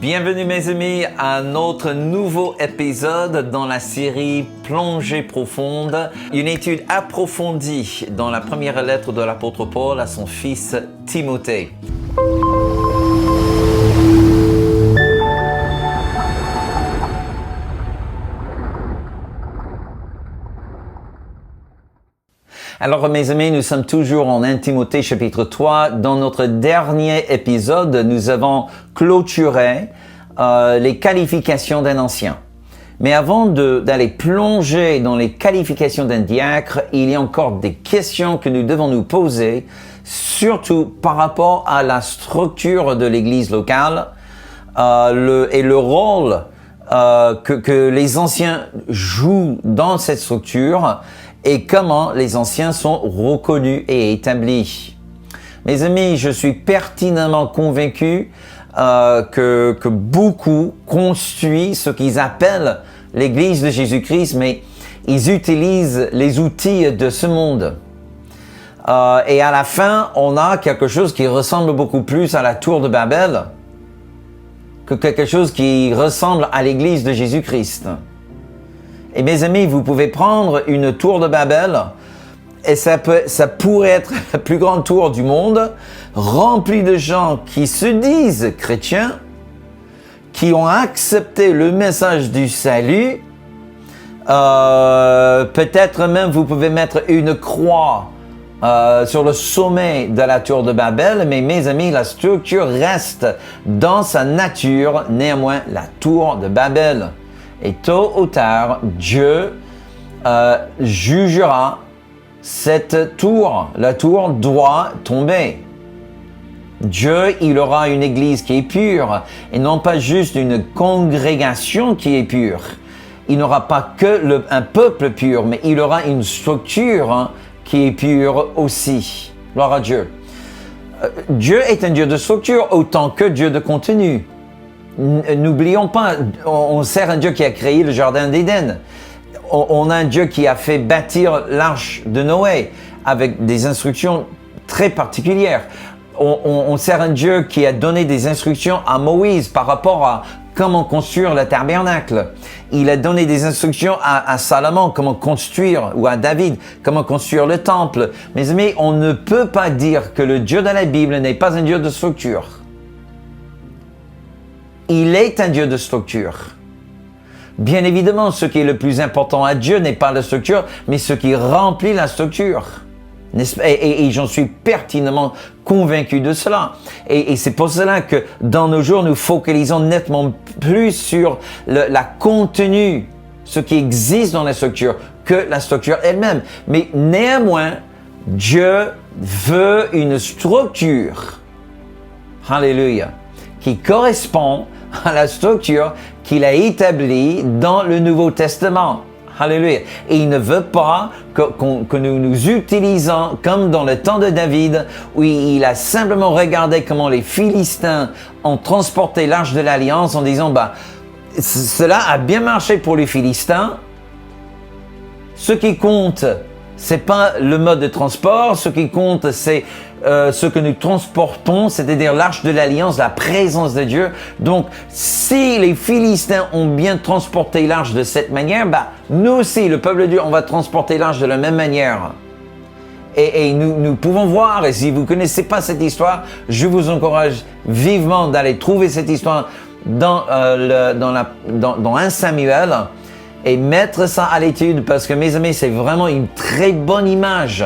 Bienvenue mes amis à notre nouveau épisode dans la série Plongée profonde, une étude approfondie dans la première lettre de l'apôtre Paul à son fils Timothée. Alors mes amis, nous sommes toujours en 1 Timothée chapitre 3. Dans notre dernier épisode, nous avons clôturé les qualifications d'un ancien. Mais avant d'aller plonger dans les qualifications d'un diacre, il y a encore des questions que nous devons nous poser, surtout par rapport à la structure de l'église locale et le rôle que les anciens jouent dans cette structure et comment les anciens sont reconnus et établis. Mes amis, je suis pertinemment convaincu que beaucoup construisent ce qu'ils appellent l'Église de Jésus-Christ, mais ils utilisent les outils de ce monde. Et à la fin, on a quelque chose qui ressemble beaucoup plus à la tour de Babel que quelque chose qui ressemble à l'Église de Jésus-Christ. Et mes amis, vous pouvez prendre une tour de Babel et ça pourrait être la plus grande tour du monde, remplie de gens qui se disent chrétiens, qui ont accepté le message du salut. Peut-être même vous pouvez mettre une croix sur le sommet de la tour de Babel, mais mes amis, la structure reste dans sa nature, néanmoins la tour de Babel. Et tôt ou tard, Dieu jugera cette tour. La tour doit tomber. Dieu, il aura une église qui est pure et non pas juste une congrégation qui est pure. Il n'aura pas que un peuple pur, mais il aura une structure qui est pure aussi. Gloire à Dieu. Dieu est un Dieu de structure autant que Dieu de contenu. N'oublions pas, on sert un Dieu qui a créé le jardin d'Éden. On a un Dieu qui a fait bâtir l'arche de Noé avec des instructions très particulières. On sert un Dieu qui a donné des instructions à Moïse par rapport à comment construire le tabernacle. Il a donné des instructions à Salomon comment construire, ou à David, comment construire le temple. Mes amis, on ne peut pas dire que le Dieu de la Bible n'est pas un Dieu de structure. Il est un Dieu de structure. Bien évidemment, ce qui est le plus important à Dieu n'est pas la structure, mais ce qui remplit la structure. Et j'en suis pertinemment convaincu de cela. Et c'est pour cela que dans nos jours, nous focalisons nettement plus sur la contenu, ce qui existe dans la structure, que la structure elle-même. Mais néanmoins, Dieu veut une structure. Alléluia. Qui correspond à la structure qu'il a établie dans le Nouveau Testament. Alléluia. Et il ne veut pas que nous nous utilisons comme dans le temps de David, où il a simplement regardé comment les Philistins ont transporté l'arche de l'Alliance en disant, cela a bien marché pour les Philistins. Ce qui compte, c'est pas le mode de transport. Ce qui compte, c'est ce que nous transportons, c'est-à-dire l'arche de l'Alliance, la présence de Dieu. Donc, si les Philistins ont bien transporté l'arche de cette manière, nous aussi, le peuple de Dieu, on va transporter l'arche de la même manière. Et nous pouvons voir, et si vous ne connaissez pas cette histoire, je vous encourage vivement d'aller trouver cette histoire dans 1 Samuel et mettre ça à l'étude, parce que mes amis, c'est vraiment une très bonne image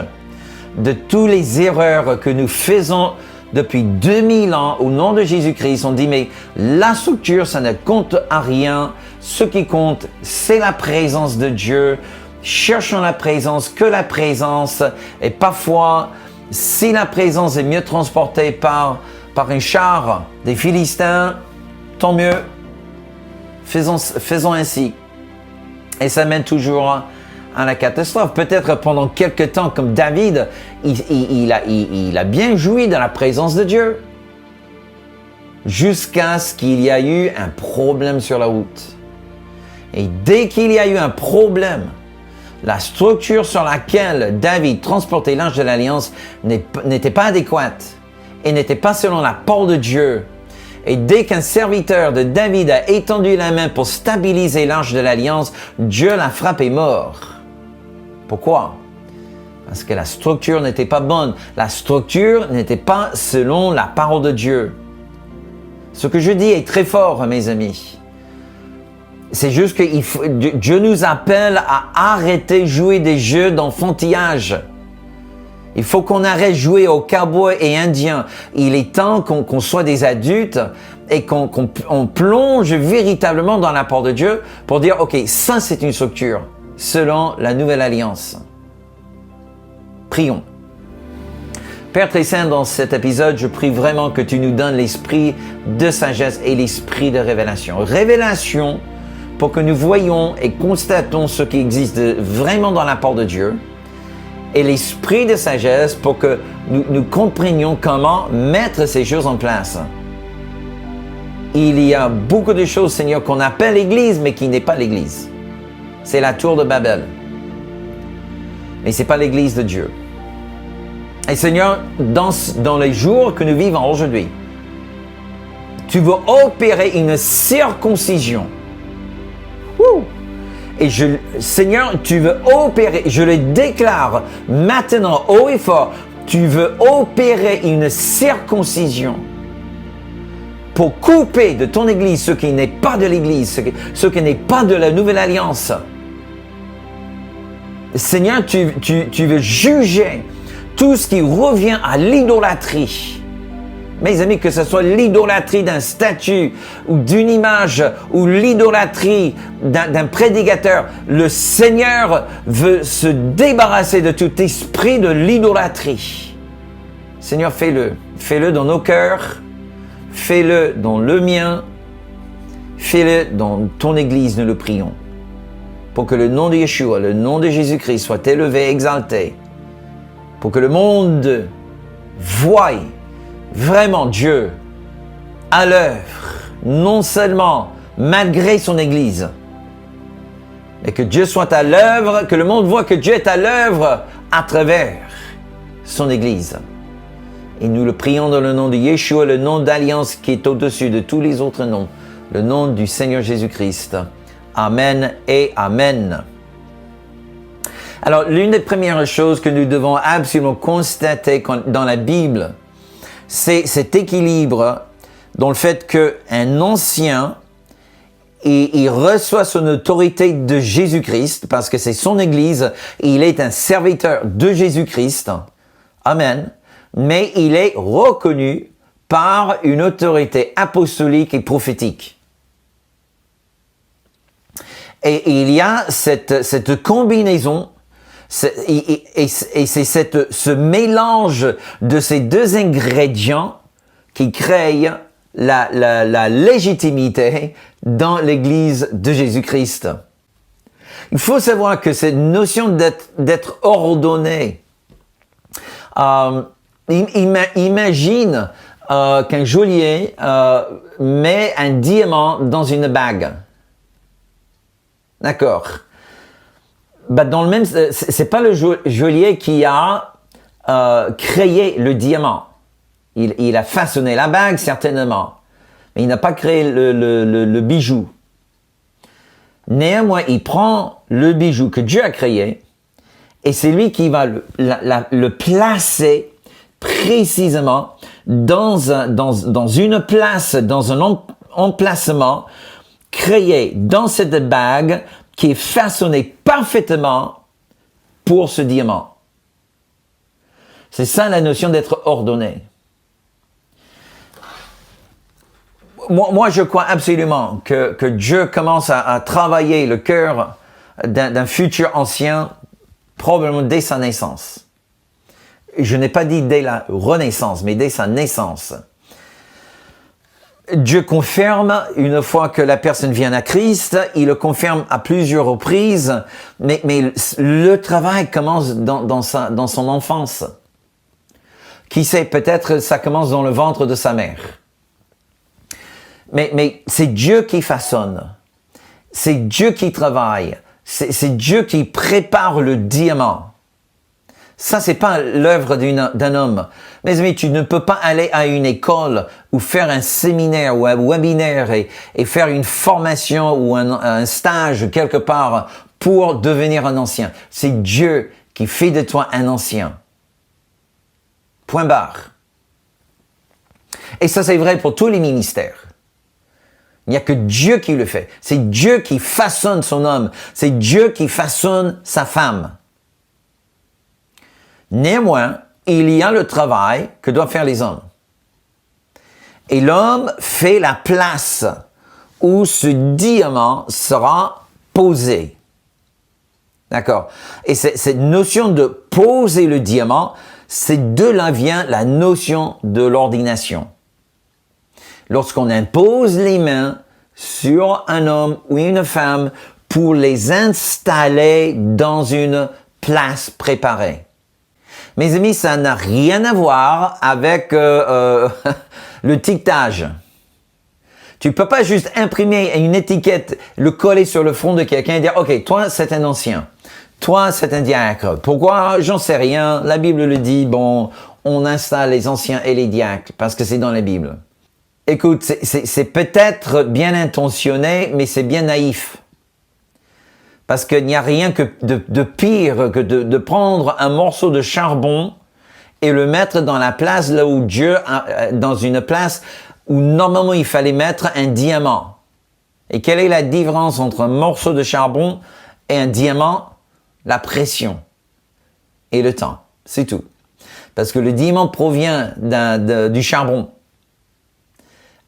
de toutes les erreurs que nous faisons depuis 2000 ans au nom de Jésus-Christ. On dit, mais la structure, ça ne compte à rien. Ce qui compte, c'est la présence de Dieu. Cherchons la présence, que la présence. Et parfois, si la présence est mieux transportée par un char des Philistins, tant mieux. Faisons ainsi. Et ça mène toujours à la catastrophe. Peut-être pendant quelque temps, comme David, il a bien joui de la présence de Dieu. Jusqu'à ce qu'il y a eu un problème sur la route. Et dès qu'il y a eu un problème, la structure sur laquelle David transportait l'arche de l'Alliance n'était pas adéquate et n'était pas selon la parole de Dieu. Et dès qu'un serviteur de David a étendu la main pour stabiliser l'arche de l'Alliance, Dieu l'a frappé mort. Pourquoi? Parce que la structure n'était pas bonne. La structure n'était pas selon la parole de Dieu. Ce que je dis est très fort, mes amis. C'est juste que Dieu nous appelle à arrêter de jouer des jeux d'enfantillage. Il faut qu'on arrête de jouer aux cowboys et indiens. Il est temps qu'on soit des adultes et qu'on plonge véritablement dans la parole de Dieu pour dire, OK, ça c'est une structure selon la nouvelle alliance. Prions. Père très saint, dans cet épisode, je prie vraiment que tu nous donnes l'esprit de sagesse et l'esprit de révélation. Révélation pour que nous voyions et constatons ce qui existe vraiment dans la parole de Dieu. Et l'esprit de sagesse pour que nous comprenions comment mettre ces choses en place. Il y a beaucoup de choses, Seigneur, qu'on appelle l'Église, mais qui n'est pas l'Église. C'est la tour de Babel. Mais ce n'est pas l'Église de Dieu. Et Seigneur, dans les jours que nous vivons aujourd'hui, tu veux opérer une circoncision. Wouh! Et Seigneur, tu veux opérer, je le déclare maintenant haut et fort, tu veux opérer une circoncision pour couper de ton Église ce qui n'est pas de l'Église, ce qui n'est pas de la nouvelle alliance. Seigneur, tu veux juger tout ce qui revient à l'idolâtrie. Mes amis, que ce soit l'idolâtrie d'un statut ou d'une image ou l'idolâtrie d'un prédicateur, le Seigneur veut se débarrasser de tout esprit de l'idolâtrie. Seigneur, fais-le. Fais-le dans nos cœurs. Fais-le dans le mien. Fais-le dans ton Église, nous le prions. Pour que le nom de Yeshua, le nom de Jésus-Christ soit élevé, exalté. Pour que le monde voie vraiment Dieu à l'œuvre, non seulement malgré son Église, mais que Dieu soit à l'œuvre, que le monde voit que Dieu est à l'œuvre à travers son Église. Et nous le prions dans le nom de Yeshua, le nom d'alliance qui est au-dessus de tous les autres noms, le nom du Seigneur Jésus-Christ. Amen et Amen. Alors, l'une des premières choses que nous devons absolument constater dans la Bible, c'est cet équilibre dans le fait qu'un ancien, il reçoit son autorité de Jésus-Christ, parce que c'est son Église, il est un serviteur de Jésus-Christ. Amen. Mais il est reconnu par une autorité apostolique et prophétique. Et il y a cette combinaison, et c'est ce mélange de ces deux ingrédients qui crée la légitimité dans l'Église de Jésus-Christ. Il faut savoir que cette notion d'être ordonné, imagine qu'un geôlier met un diamant dans une bague. D'accord. Dans le même, c'est pas le geôlier qui a créé le diamant. Il a façonné la bague certainement, mais il n'a pas créé le bijou. Néanmoins, il prend le bijou que Dieu a créé et c'est lui qui va le placer précisément dans une place, dans un emplacement créé dans cette bague qui est façonnée parfaitement pour ce diamant. C'est ça la notion d'être ordonné. Moi, je crois absolument que Dieu commence à travailler le cœur d'un futur ancien, probablement dès sa naissance. Je n'ai pas dit dès la renaissance, mais dès sa naissance. Dieu confirme une fois que la personne vient à Christ, il le confirme à plusieurs reprises, mais le travail commence dans son enfance. Qui sait, peut-être ça commence dans le ventre de sa mère. Mais c'est Dieu qui façonne, c'est Dieu qui travaille, c'est Dieu qui prépare le diamant. Ça, c'est pas l'œuvre d'un homme. Mes amis, tu ne peux pas aller à une école ou faire un séminaire ou un webinaire et faire une formation ou un stage quelque part pour devenir un ancien. C'est Dieu qui fait de toi un ancien. Point barre. Et ça, c'est vrai pour tous les ministères. Il n'y a que Dieu qui le fait. C'est Dieu qui façonne son homme. C'est Dieu qui façonne sa femme. Néanmoins, il y a le travail que doivent faire les hommes. Et l'homme fait la place où ce diamant sera posé. D'accord? Et cette notion de poser le diamant, c'est de là vient la notion de l'ordination. Lorsqu'on impose les mains sur un homme ou une femme pour les installer dans une place préparée. Mes amis, ça n'a rien à voir avec le tiquetage. Tu peux pas juste imprimer une étiquette, le coller sur le front de quelqu'un et dire « Ok, toi, c'est un ancien. Toi, c'est un diacre. » Pourquoi? J'en sais rien. La Bible le dit. Bon, on installe les anciens et les diacres parce que c'est dans la Bible. Écoute, c'est peut-être bien intentionné, mais c'est bien naïf. Parce qu'il n'y a rien que de pire que de prendre un morceau de charbon et le mettre dans la place là où Dieu, dans une place où normalement il fallait mettre un diamant. Et quelle est la différence entre un morceau de charbon et un diamant? La pression et le temps. C'est tout. Parce que le diamant provient du charbon.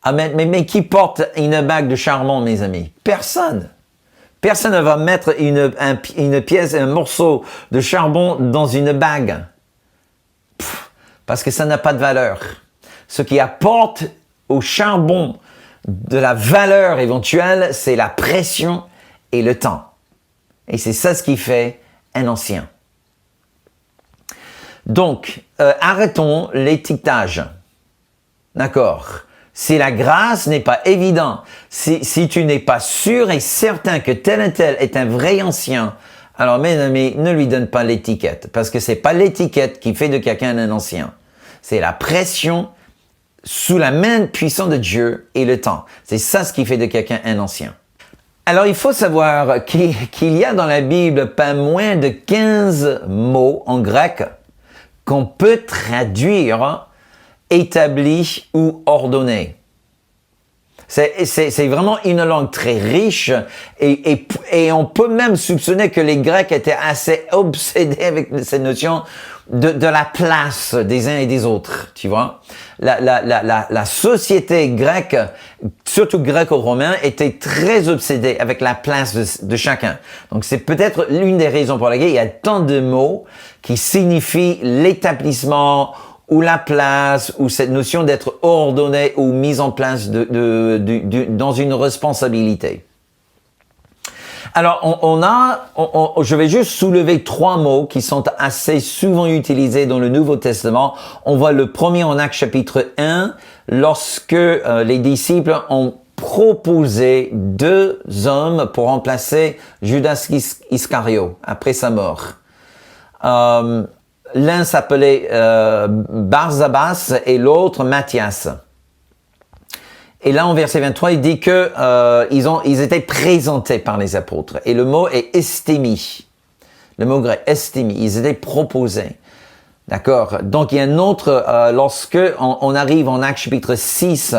Ah, mais qui porte une bague de charbon, mes amis? Personne. Personne ne va mettre une pièce, un morceau de charbon dans une bague. Parce que ça n'a pas de valeur. Ce qui apporte au charbon de la valeur éventuelle, c'est la pression et le temps. Et c'est ça ce qui fait un ancien. Donc, arrêtons l'étiquetage. D'accord? Si la grâce n'est pas évidente, si tu n'es pas sûr et certain que tel et tel est un vrai ancien, alors mes amis, ne lui donne pas l'étiquette, parce que c'est pas l'étiquette qui fait de quelqu'un un ancien. C'est la pression sous la main puissante de Dieu et le temps. C'est ça ce qui fait de quelqu'un un ancien. Alors il faut savoir qu'il y a dans la Bible pas moins de 15 mots en grec qu'on peut traduire établi ou ordonné. C'est vraiment une langue très riche et on peut même soupçonner que les Grecs étaient assez obsédés avec cette notion de la place des uns et des autres, tu vois. La société grecque, surtout gréco-romaine, était très obsédée avec la place de chacun. Donc c'est peut-être l'une des raisons pour lesquelles il y a tant de mots qui signifient l'établissement ou la place, ou cette notion d'être ordonné ou mise en place dans une responsabilité. Alors, je vais juste soulever 3 mots qui sont assez souvent utilisés dans le Nouveau Testament. On voit le premier en Actes chapitre 1, lorsque les disciples ont proposé 2 hommes pour remplacer Judas Iscario après sa mort. L'un s'appelait Barsabas et l'autre Matthias. Et là, en verset 23, il dit que ils étaient présentés par les apôtres. Et le mot est estémi. Le mot grec, estémi. Ils étaient proposés. D'accord? Donc, il y a un autre, lorsque on arrive en Actes chapitre 6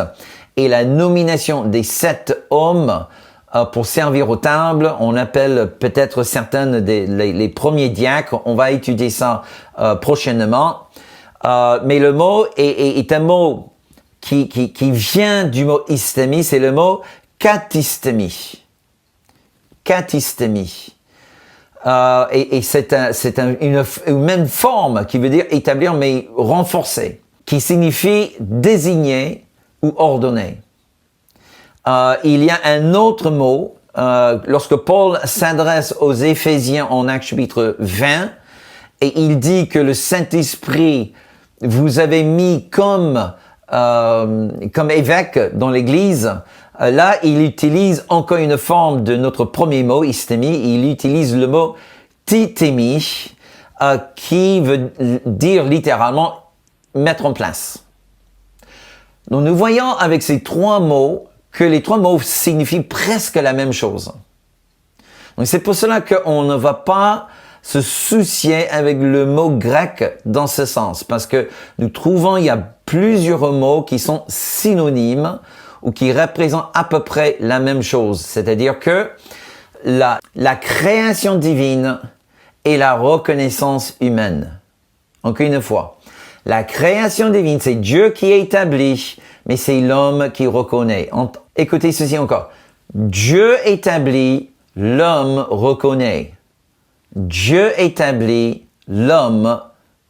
et la nomination des 7 hommes pour servir aux tables, on appelle peut-être certaines les premiers diacres. On va étudier ça prochainement. Mais le mot est un mot qui vient du mot istémie, c'est le mot katistémie. Katistémie. Et c'est une même forme qui veut dire établir mais renforcer, qui signifie désigner ou ordonner. Il y a un autre mot, lorsque Paul s'adresse aux Éphésiens en Actes chapitre 20, et il dit que le Saint-Esprit vous avez mis comme évêque dans l'Église. Là, il utilise encore une forme de notre premier mot, istémie, il utilise le mot titémie, qui veut dire littéralement mettre en place. Donc nous voyons avec ces 3 mots que les 3 mots signifient presque la même chose. Donc c'est pour cela qu'on ne va pas se soucier avec le mot grec dans ce sens, parce que nous trouvons il y a plusieurs mots qui sont synonymes ou qui représentent à peu près la même chose, c'est-à-dire que la création divine et la reconnaissance humaine. Encore une fois, la création divine, c'est Dieu qui établit, mais c'est l'homme qui reconnaît. Écoutez ceci encore. Dieu établit, l'homme reconnaît. Dieu établit, l'homme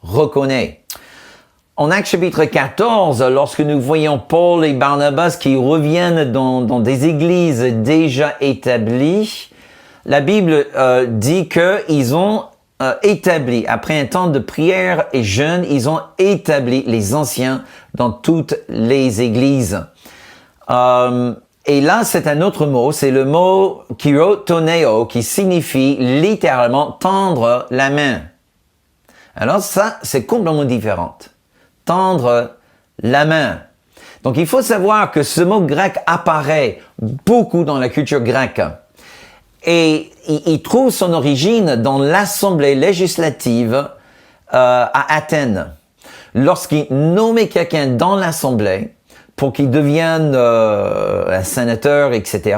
reconnaît. En Actes chapitre 14, lorsque nous voyons Paul et Barnabas qui reviennent dans des églises déjà établies, la Bible dit qu'ils ont établi, après un temps de prière et jeûne, ils ont établi les anciens dans toutes les églises. Et là, c'est un autre mot, c'est le mot chirotoneo, qui signifie littéralement tendre la main. Alors ça, c'est complètement différent. Tendre la main. Donc il faut savoir que ce mot grec apparaît beaucoup dans la culture grecque. Et il trouve son origine dans l'assemblée législative à Athènes. Lorsqu'il nommait quelqu'un dans l'assemblée pour qu'il devienne un sénateur, etc.,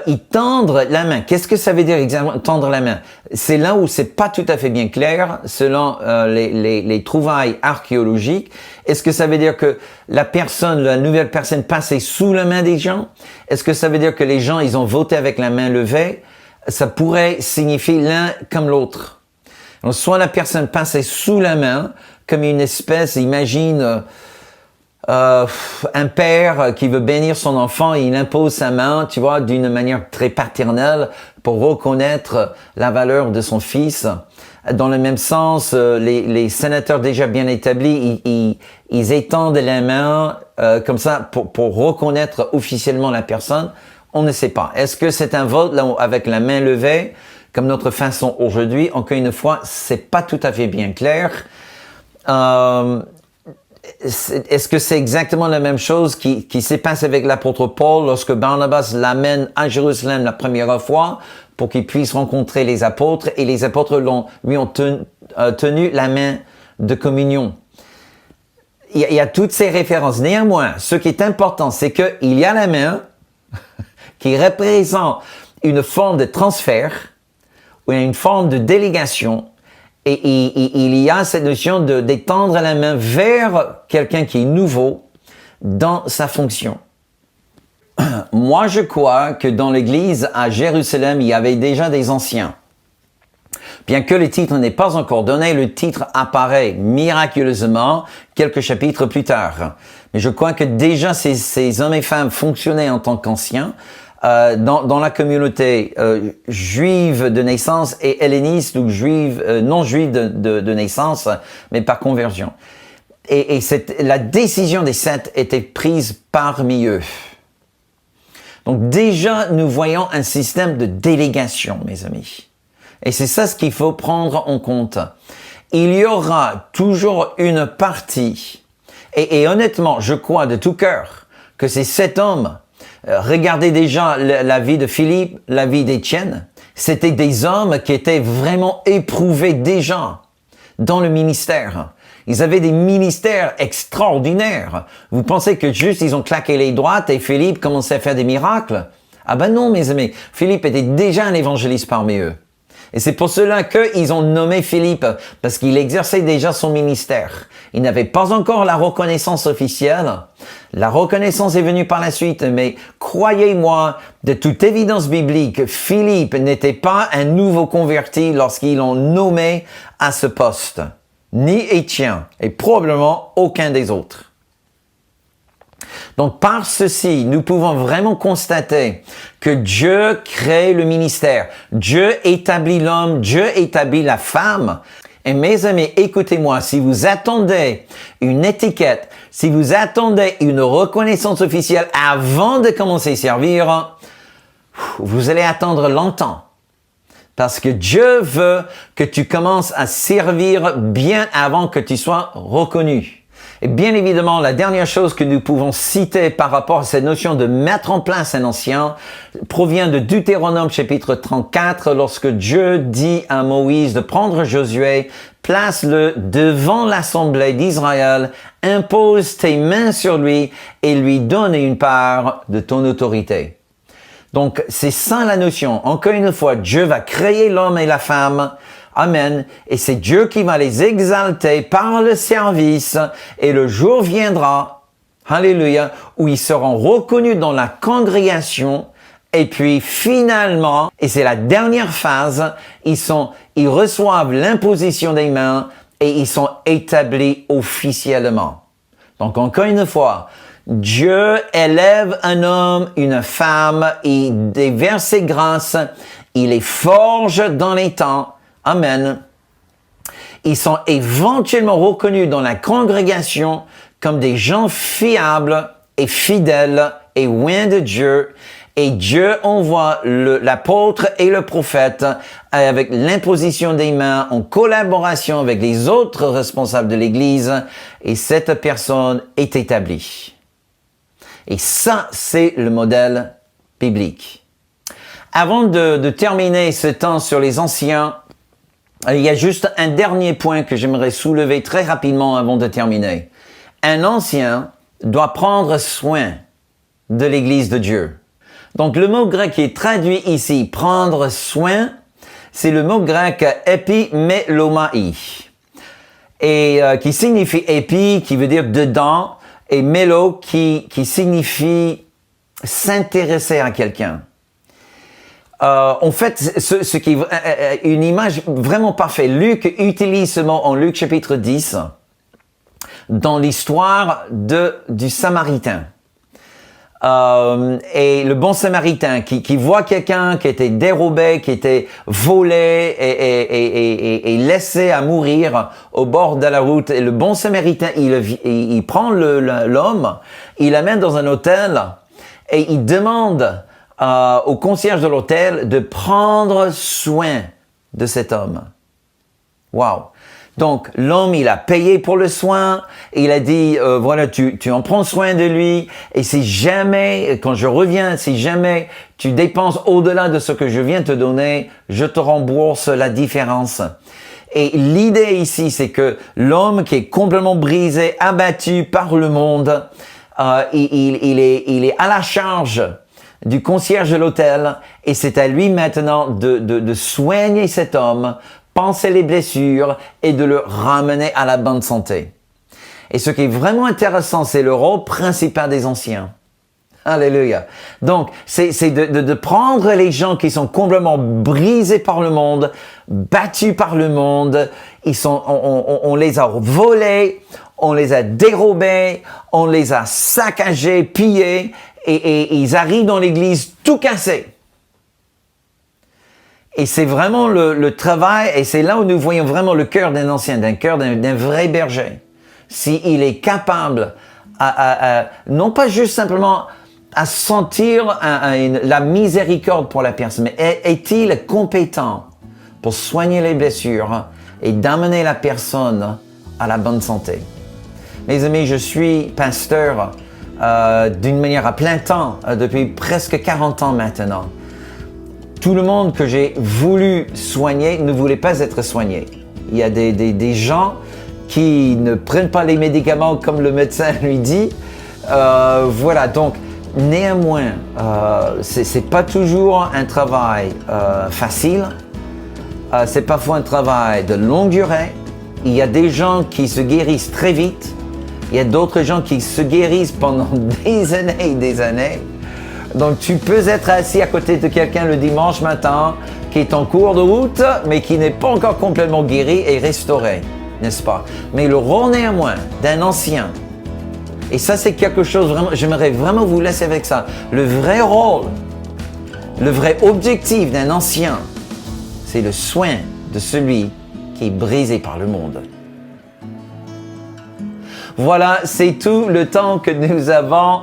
il tendre la main. Qu'est-ce que ça veut dire exactement, tendre la main? C'est là où c'est pas tout à fait bien clair, selon les trouvailles archéologiques. Est-ce que ça veut dire que la nouvelle personne passait sous la main des gens? Est-ce que ça veut dire que les gens, ils ont voté avec la main levée? Ça pourrait signifier l'un comme l'autre. Donc, soit la personne passait sous la main, comme une espèce, imagine, un père qui veut bénir son enfant, il impose sa main, tu vois, d'une manière très paternelle pour reconnaître la valeur de son fils. Dans le même sens, les sénateurs déjà bien établis, ils étendent la main comme ça pour reconnaître officiellement la personne. On ne sait pas. Est-ce que c'est un vote là, avec la main levée, comme notre façon aujourd'hui? Encore une fois, c'est pas tout à fait bien clair. Est-ce que c'est exactement la même chose qui s'est passé avec l'apôtre Paul lorsque Barnabas l'amène à Jérusalem la première fois pour qu'il puisse rencontrer les apôtres et les apôtres lui ont tenu la main de communion? Il y a toutes ces références. Néanmoins, ce qui est important, c'est qu'il y a la main qui représente une forme de transfert ou une forme de délégation. Et il y a cette notion d'étendre la main vers quelqu'un qui est nouveau dans sa fonction. Moi, je crois que dans l'église à Jérusalem, il y avait déjà des anciens. Bien que le titre n'est pas encore donné, le titre apparaît miraculeusement quelques chapitres plus tard. Mais je crois que déjà ces hommes et femmes fonctionnaient en tant qu'anciens. Dans la communauté juive de naissance et helléniste ou juive non juive de naissance, mais par conversion. Et la décision des 7 était prise parmi eux. Donc déjà, nous voyons un système de délégation, mes amis. Et c'est ça ce qu'il faut prendre en compte. Il y aura toujours une partie, et honnêtement, je crois de tout cœur que ces 7 hommes, regardez déjà la vie de Philippe, la vie d'Étienne. C'était des hommes qui étaient vraiment éprouvés déjà dans le ministère. Ils avaient des ministères extraordinaires. Vous pensez que juste ils ont claqué les droites et Philippe commençait à faire des miracles? Ah ben non, mes amis. Philippe était déjà un évangéliste parmi eux. Et c'est pour cela qu'ils ont nommé Philippe, parce qu'il exerçait déjà son ministère. Il n'avait pas encore la reconnaissance officielle. La reconnaissance est venue par la suite, mais croyez-moi, de toute évidence biblique, Philippe n'était pas un nouveau converti lorsqu'ils l'ont nommé à ce poste. Ni Étienne, et probablement aucun des autres. Donc, par ceci, nous pouvons vraiment constater que Dieu crée le ministère. Dieu établit l'homme, Dieu établit la femme. Et mes amis, écoutez-moi, si vous attendez une étiquette, si vous attendez une reconnaissance officielle avant de commencer à servir, vous allez attendre longtemps. Parce que Dieu veut que tu commences à servir bien avant que tu sois reconnu. Et bien évidemment, la dernière chose que nous pouvons citer par rapport à cette notion de mettre en place un ancien provient de Deutéronome chapitre 34, lorsque Dieu dit à Moïse de prendre Josué, place-le devant l'assemblée d'Israël, impose tes mains sur lui et lui donne une part de ton autorité. Donc, c'est ça la notion. Encore une fois, Dieu va créer l'homme et la femme. Amen. Et c'est Dieu qui va les exalter par le service. Et le jour viendra, alléluia, où ils seront reconnus dans la congrégation. Et puis finalement, et c'est la dernière phase, ils reçoivent l'imposition des mains et ils sont établis officiellement. Donc encore une fois, Dieu élève un homme, une femme, il déverse ses grâces, il les forge dans les temps. Amen. Ils sont éventuellement reconnus dans la congrégation comme des gens fiables et fidèles et loin de Dieu. Et Dieu envoie l'apôtre et le prophète avec l'imposition des mains en collaboration avec les autres responsables de l'Église. Et cette personne est établie. Et ça, c'est le modèle biblique. Avant de terminer ce temps sur les anciens, il y a juste un dernier point que j'aimerais soulever très rapidement avant de terminer. Un ancien doit prendre soin de l'Église de Dieu. Donc le mot grec qui est traduit ici, prendre soin, c'est le mot grec epimelomai. Et qui signifie épi, qui veut dire dedans, et mélo, qui signifie s'intéresser à quelqu'un. En fait, ce qui est une image vraiment parfaite. Luc utilise ce mot en Luc chapitre 10 dans l'histoire du Samaritain. Et le bon Samaritain qui voit quelqu'un qui était dérobé, qui était volé et laissé à mourir au bord de la route. Et le bon Samaritain, il prend l'homme, il l'amène dans un hôtel et il demande au concierge de l'hôtel de prendre soin de cet homme. Wow! Donc, l'homme, il a payé pour le soin, il a dit, voilà, tu en prends soin de lui, et si jamais, quand je reviens, si jamais tu dépenses au-delà de ce que je viens te donner, je te rembourse la différence. Et l'idée ici, c'est que l'homme qui est complètement brisé, abattu par le monde, il est à la charge du concierge de l'hôtel, et c'est à lui maintenant de soigner cet homme, penser les blessures et de le ramener à la bonne santé. Et ce qui est vraiment intéressant, c'est le rôle principal des anciens. Alléluia. Donc, c'est de prendre les gens qui sont complètement brisés par le monde, battus par le monde, on les a volés, on les a dérobés, on les a saccagés, pillés, et ils arrivent dans l'église tout cassés. Et c'est vraiment le travail, et c'est là où nous voyons vraiment le cœur d'un ancien, d'un vrai berger. S'il est capable non pas juste simplement à sentir la miséricorde pour la personne, mais est-il compétent pour soigner les blessures et d'amener la personne à la bonne santé. Mes amis, je suis pasteur d'une manière à plein temps depuis presque 40 ans maintenant. Tout le monde que j'ai voulu soigner ne voulait pas être soigné. Il y a des gens qui ne prennent pas les médicaments comme le médecin lui dit. Voilà, donc néanmoins, c'est pas toujours un travail facile. C'est parfois un travail de longue durée. Il y a des gens qui se guérissent très vite. Il y a d'autres gens qui se guérissent pendant des années et des années. Donc tu peux être assis à côté de quelqu'un le dimanche matin qui est en cours de route, mais qui n'est pas encore complètement guéri et restauré, n'est-ce pas? Mais le rôle néanmoins d'un ancien, et ça c'est quelque chose vraiment, j'aimerais vraiment vous laisser avec ça. Le vrai rôle, le vrai objectif d'un ancien, c'est le soin de celui qui est brisé par le monde. Voilà, c'est tout le temps que nous avons.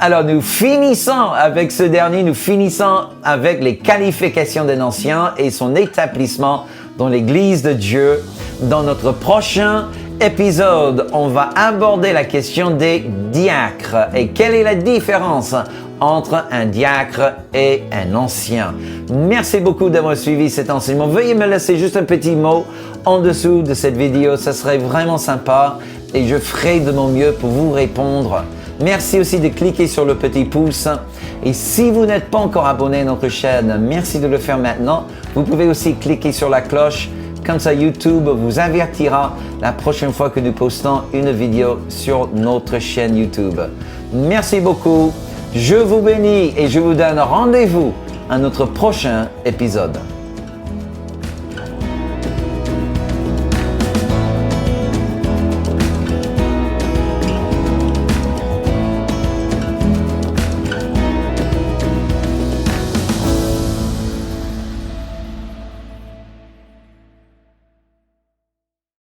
Alors nous finissons avec ce dernier, nous finissons avec les qualifications d'un ancien et son établissement dans l'Église de Dieu. Dans notre prochain épisode, on va aborder la question des diacres et quelle est la différence entre un diacre et un ancien. Merci beaucoup d'avoir suivi cet enseignement. Veuillez me laisser juste un petit mot en dessous de cette vidéo, ça serait vraiment sympa et je ferai de mon mieux pour vous répondre. Merci aussi de cliquer sur le petit pouce. Et si vous n'êtes pas encore abonné à notre chaîne, merci de le faire maintenant. Vous pouvez aussi cliquer sur la cloche. Comme ça, YouTube vous avertira la prochaine fois que nous postons une vidéo sur notre chaîne YouTube. Merci beaucoup. Je vous bénis et je vous donne rendez-vous à notre prochain épisode.